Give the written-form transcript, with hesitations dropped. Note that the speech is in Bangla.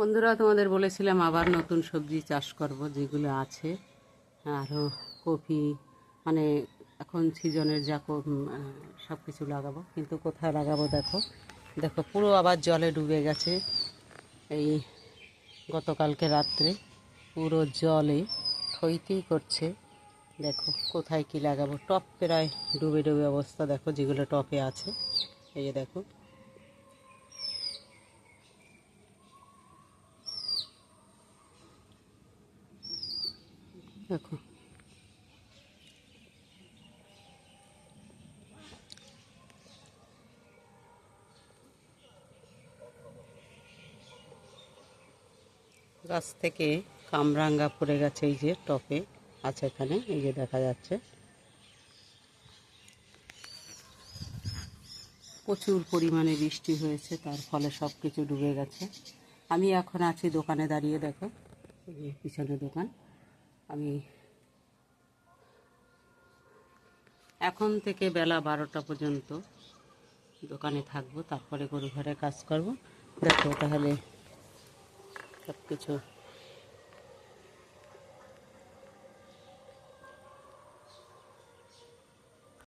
বন্ধুরা, তোমাদের বলেছিলাম আবার নতুন সবজি চাষ করব, যেগুলো আছে আরও কপি, মানে এখন সিজনের যা সব কিছু লাগাবো। কিন্তু কোথায় লাগাবো দেখো দেখো পুরো আবার জলে ডুবে গেছে। এই গতকালকে রাত্রে পুরো জলে থইতেই করছে। দেখো কোথায় কি লাগাবো, টপ প্রায় ডুবে ডুবে অবস্থা। দেখো যেগুলো টপে আছে, এই যে দেখো দেখো গাছ থেকে কামরাঙ্গা পড়ে গেছে, এই যে টপে আছে এখানে, এই যে দেখা যাচ্ছে প্রচুর পরিমাণে বৃষ্টি হয়েছে, তার ফলে সব কিছু ডুবে গেছে। আমি এখন আছি দোকানে দাঁড়িয়ে, দেখো এই যে পিছনে দোকান। আমি এখন থেকে বেলা 12টা পর্যন্ত দোকানে থাকবো, তারপরে গরু ঘরে কাজ করব। দেখো তাহলে সব কিছু